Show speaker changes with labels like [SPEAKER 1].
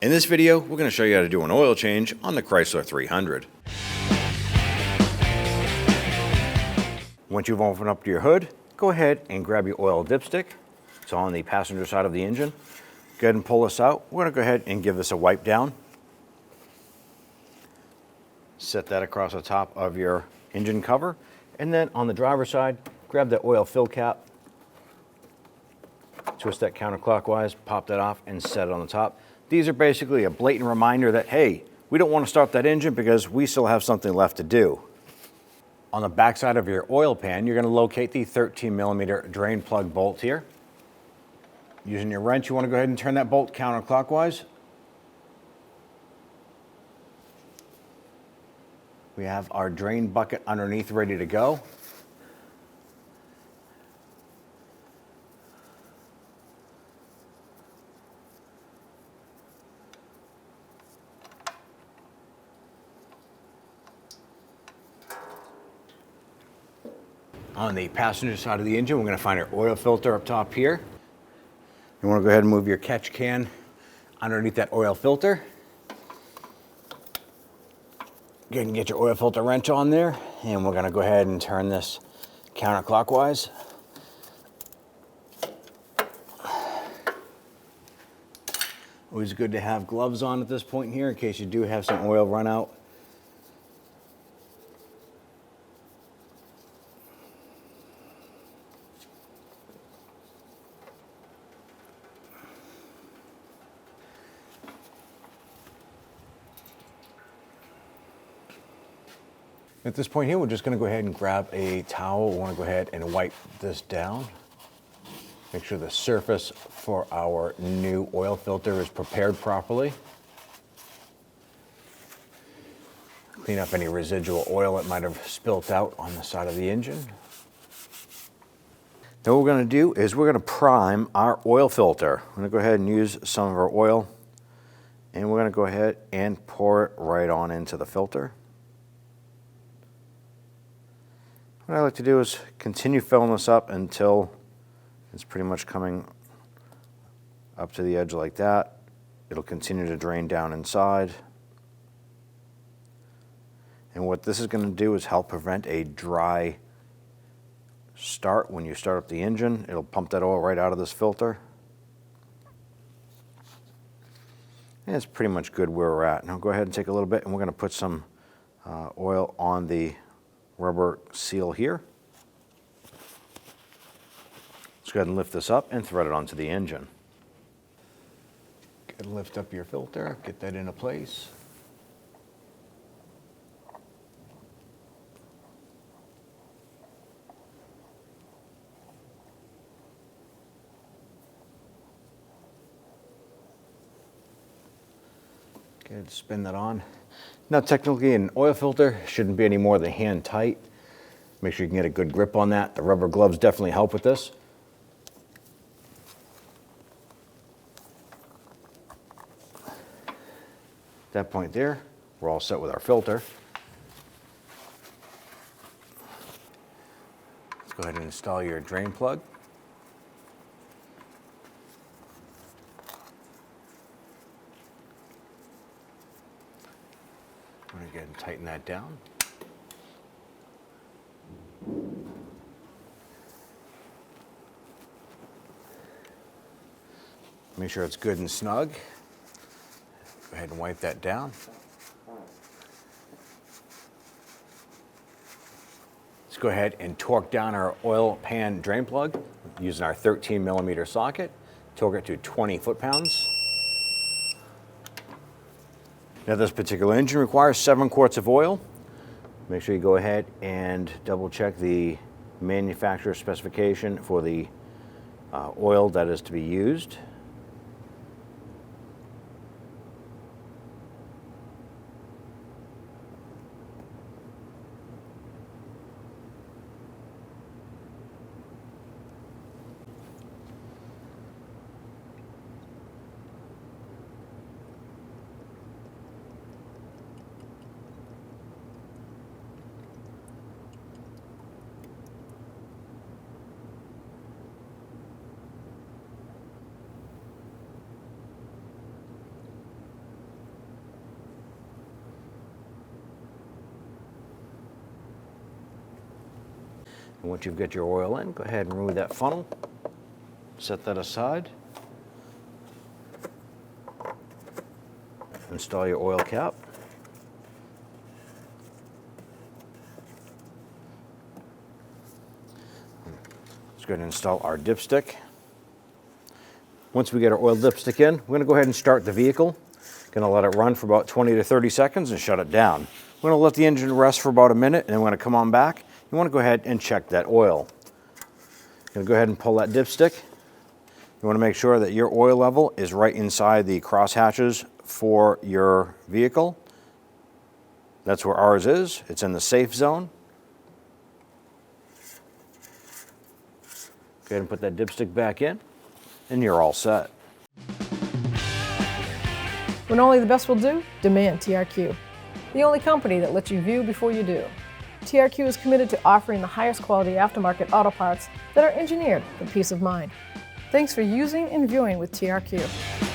[SPEAKER 1] In this video, we're going to show you how to do an oil change on the Chrysler 300. Once you've opened up your hood, go ahead and grab your oil dipstick. It's on the passenger side of the engine. Go ahead and pull this out. We're going to go ahead and give this a wipe down. Set that across the top of your engine cover. And then on the driver's side, grab the oil fill cap. Twist that counterclockwise, pop that off, and set it on the top. These are basically a blatant reminder that, hey, we don't want to start that engine because we still have something left to do. On the back side of your oil pan, you're going to locate the 13mm drain plug bolt here. Using your wrench, you want to go ahead and turn that bolt counterclockwise. We have our drain bucket underneath ready to go. On the passenger side of the engine, we're going to find our oil filter up top here. You want to go ahead and move your catch can underneath that oil filter. Go ahead and get your oil filter wrench on there, and we're going to go ahead and turn this counterclockwise. Always good to have gloves on at this point here in case you do have some oil run out. At this point here, we're just going to go ahead and grab a towel. We want to go ahead and wipe this down. Make sure the surface for our new oil filter is prepared properly. Clean up any residual oil that might have spilt out on the side of the engine. Then what we're going to do is we're going to prime our oil filter. I'm going to go ahead and use some of our oil, and we're going to go ahead and pour it right on into the filter. What I like to do is continue filling this up until it's pretty much coming up to the edge like that. It'll continue to drain down inside. And what this is going to do is help prevent a dry start when you start up the engine. It'll pump that oil right out of this filter. And it's pretty much good where we're at. Now go ahead and take a little bit, and we're going to put some oil on the rubber seal here. Let's go ahead and lift this up and thread it onto the engine. Go ahead and lift up your filter, get that into place. Go ahead and spin that on. Now technically an oil filter shouldn't be any more than hand tight. Make sure you can get a good grip on that. The rubber gloves definitely help with this. At that point there, we're all set with our filter. Let's go ahead and install your drain plug. I'm going to go ahead and tighten that down. Make sure it's good and snug. Go ahead and wipe that down. Let's go ahead and torque down our oil pan drain plug using our 13mm socket. Torque it to 20 foot-pounds. Now this particular engine requires 7 quarts of oil. Make sure you go ahead and double check the manufacturer specification for the oil that is to be used. And once you've got your oil in, go ahead and remove that funnel. Set that aside. Install your oil cap. Let's go ahead and install our dipstick. Once we get our oil dipstick in, we're going to go ahead and start the vehicle. Going to let it run for about 20 to 30 seconds and shut it down. We're going to let the engine rest for about a minute, and then we're going to come on back. You want to go ahead and check that oil. Going to go ahead and pull that dipstick. You want to make sure that your oil level is right inside the cross hatches for your vehicle. That's where ours is. It's in the safe zone. Go ahead and put that dipstick back in, and you're all set.
[SPEAKER 2] When only the best will do, demand TRQ. The only company that lets you view before you do. TRQ is committed to offering the highest quality aftermarket auto parts that are engineered for peace of mind. Thanks for using and viewing with TRQ.